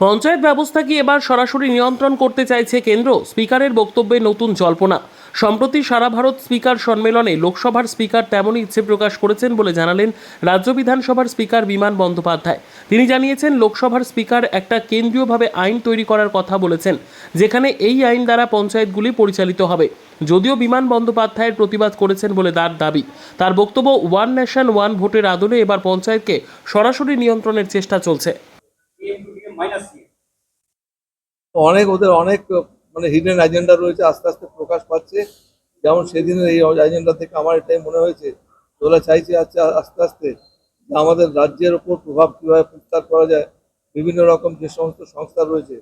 পঞ্চায়েত ব্যবস্থা কি এবার সরাসরি নিয়ন্ত্রণ করতে চাইছে কেন্দ্র? স্পিকারের বক্তব্যে নতুন জল্পনা। সম্প্রতি সারা ভারত স্পিকার সম্মেলনে লোকসভার স্পিকার তেমনই ইচ্ছে প্রকাশ করেছেন বলে জানালেন রাজ্য বিধানসভার স্পিকার বিমান বন্দ্যোপাধ্যায়। তিনি জানিয়েছেন, লোকসভার স্পিকার একটা কেন্দ্রীয়ভাবে আইন তৈরি করার কথা বলেছেন, যেখানে এই আইন দ্বারা পঞ্চায়েতগুলি পরিচালিত হবে। যদিও বিমান বন্দ্যোপাধ্যায়ের প্রতিবাদ করেছেন বলে তার দাবি। তার বক্তব্য, ওয়ান নেশন ওয়ান ভোটের আদলে এবার পঞ্চায়েতকে সরাসরি নিয়ন্ত্রণের চেষ্টা চলছে। অনেক ওদের অনেক মানে হিডেন এজেন্ডা রয়েছে, আস্তে আস্তে প্রকাশ পাচ্ছে। যেমন সেদিনের এই এজেন্ডা থেকে আমার এটাই মনে হয়েছে, ওরা চাইছে আস্তে আস্তে যে আমাদের রাজ্যের ওপর প্রভাব কীভাবে বিস্তার করা যায়। বিভিন্ন রকম যে সমস্ত সংস্থা রয়েছে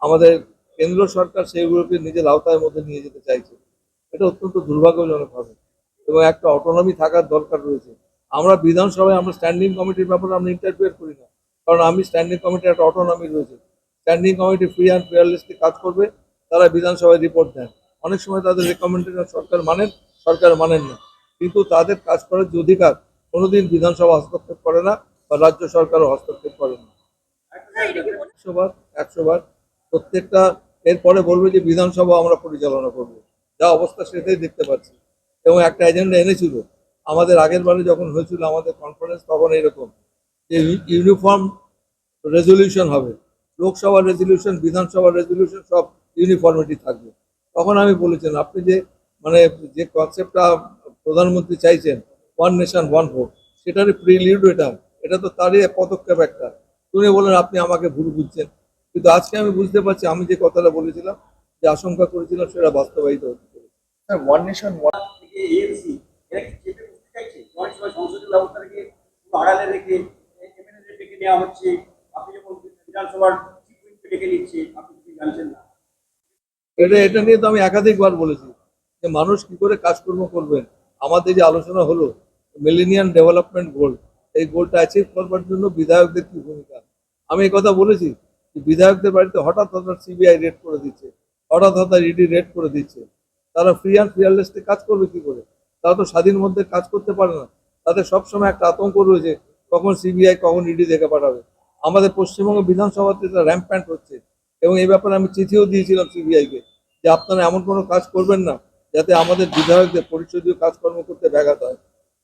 আমাদের কেন্দ্র সরকার সেইগুলোকে নিজের আওতার মধ্যে নিয়ে যেতে চাইছে। এটা অত্যন্ত দুর্ভাগ্যজনক হবে এবং একটা অটোনমি থাকার দরকার রয়েছে। আমরা বিধানসভায় আমরা স্ট্যান্ডিং কমিটির ব্যাপারে আমরা ইন্টারফেয়ার করি না, কারণ আমি স্ট্যান্ডিং কমিটির একটা অটোনমি রয়েছে। স্ট্যান্ডিং কমিটি ফ্রি অ্যান্ড ফেয়ারলেসলি কাজ করবে, তারা বিধানসভায় রিপোর্ট দেন। অনেক সময় তাদের রেকমেন্ডেশন সরকার মানেন না, কিন্তু তাদের কাজ করার যে অধিকার কোনোদিন বিধানসভা হস্তক্ষেপ করে না বা রাজ্য সরকারও হস্তক্ষেপ করে না। 100 বার প্রত্যেকটা এরপরে বলবে যে বিধানসভা আমরা পরিচালনা করবো, যা অবস্থা সেটাই দেখতে পাচ্ছি। এবং একটা এজেন্ডা এনেছিল আমাদের আগের বারে যখন হয়েছিল আমাদের কনফারেন্স, তখন এরকম যে ইউনিফর্ম রেজলিউশন হবে, লোকসভার রেজলিউশন, বিধানসভার রেজলিউশন সব ইউনিফর্মিটি থাকবে। তখন আমি বলেছিলাম, আপনি যে মানে যে কনসেপ্টটা প্রধানমন্ত্রী চাইছেন, ওয়ান নেশন ওয়ান ভোট, সেটারই প্রিলিউড এটা তো তারই পদক্ষেপ একটা। উনি বলেন আপনি আমাকে ভুল বুঝছেন, কিন্তু আজকে আমি বুঝতে পারছি আমি যে কথাটা বলেছিলাম, যে আশঙ্কা করেছিলাম, সেটা বাস্তবায়িত হতে চলেছে। ওয়ান নেশন ওয়ান থেকে এএনসি এরা কি চেপে বসতে চাইছে? অনেক সময় সংসদীয় ব্যবস্থাটাকে আড়ালে রেখে এমএলএ ডেকে নেওয়া হচ্ছে। আপনি যেমন বিধানসভার চিফ হুইপকে ডেকে নিচ্ছে, আপনি কিছু জানছেন না। এটা নিয়ে তো আমি একাধিকবার বলেছি যে মানুষ কি করে কাজকর্ম করবেন। আমাদের যে আলোচনা হলো মিলেনিয়াম ডেভেলপমেন্ট গোল, এই গোলটা অ্যাচিভ করবার জন্য বিধায়কদের কি ভূমিকা, আমি এই কথা বলেছি যে বিধায়কদের বাড়িতে হঠাৎ হঠাৎ সিবিআই রেড করে দিচ্ছে, হঠাৎ হঠাৎ ইডি রেড করে দিচ্ছে। তারা ফ্রি অ্যান্ড ফেয়ারলেসলি কাজ করবে কি করে? তারা তো স্বাধীন মধ্যে কাজ করতে পারে না। তাদের সবসময় একটা আতঙ্ক রয়েছে কখন সিবিআই কখন ইডি দেখে পাঠাবে। আমাদের পশ্চিমবঙ্গ বিধানসভাতে এটা র্যাম্প্যান্ট হচ্ছে এবং এই ব্যাপারে আমি চিঠিও দিয়েছিলাম সিবিআইকে যে আপনারা এমন কোনো কাজ করবেন না যাতে আমাদের বিধায়কদের পরিচর্যীয় কাজকর্ম করতে ব্যাঘাত হয়।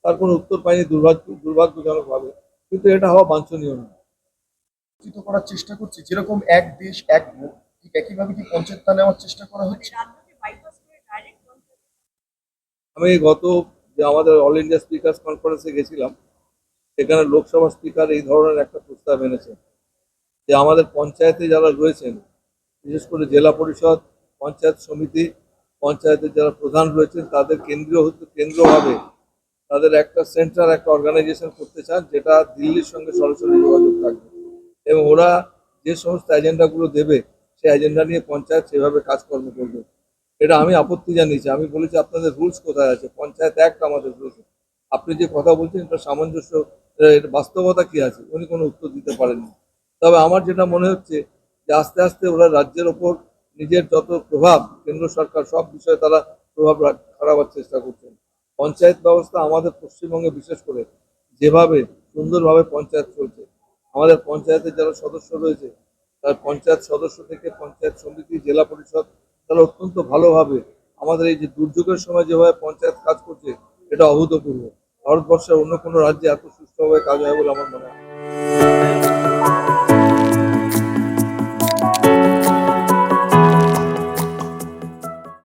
তার কোনো উত্তর পাইনি দুর্ভাগ্যজনকভাবে, কিন্তু এটা হওয়া বাঞ্ছনীয় নয়। করার চেষ্টা করছে, যেরকম এক দেশ এক ভোট, ঠিক একইভাবে কি পঞ্চায়েতটা নেওয়ার চেষ্টা করা হচ্ছে? আমি গত যে আমাদের অল ইন্ডিয়া স্পিকার্স কনফারেন্সে গেছিলাম, সেখানে লোকসভা স্পিকার এই ধরনের একটা প্রস্তাব এনেছেন যে আমাদের পঞ্চায়েতে যারা রয়েছেন, বিশেষ করে জেলা পরিষদ, পঞ্চায়েত সমিতি, পঞ্চায়েতের যারা প্রধান রয়েছেন, তাদের কেন্দ্রভাবে তাদের একটা সেন্ট্রাল একটা অর্গানাইজেশন করতে চান, যেটা দিল্লির সঙ্গে সরাসরি যোগাযোগ থাকবে এবং ওরা যে সমস্ত এজেন্ডাগুলো দেবে সেই এজেন্ডা নিয়ে পঞ্চায়েত সেভাবে কাজকর্ম করবে। এটা আমি আপত্তি জানিয়েছি। আমি বলেছি আপনাদের রুলস কোথায় আছে? পঞ্চায়েত অ্যাক্ট আমাদের রয়েছে। আপনি যে কথা বলছেন এটা সামঞ্জস্য, এটা বাস্তবতা কি আছে? উনি কোনো উত্তর দিতে পারেননি। তবে আমার যেটা মনে হচ্ছে যে আস্তে আস্তে ওরা রাজ্যের ওপর নিজের যত প্রভাব, কেন্দ্র সরকার সব বিষয়ে তারা প্রভাব খাটাবার চেষ্টা করছেন। পঞ্চায়েত ব্যবস্থা আমাদের পশ্চিমবঙ্গে বিশেষ করে যেভাবে সুন্দরভাবে পঞ্চায়েত চলছে, আমাদের পঞ্চায়েতের যারা সদস্য রয়েছে, তার পঞ্চায়েত সদস্য থেকে পঞ্চায়েত সমিতি, জেলা পরিষদ, তারা অত্যন্ত ভালোভাবে আমাদের এই যে দুর্যোগের সময় যেভাবে পঞ্চায়েত কাজ করছে, এটা অভূতপূর্ব। ভারতবর্ষের অন্য কোনো রাজ্যে এত সুষ্ঠুভাবে কাজ হয় বলে আমার মনে হয়।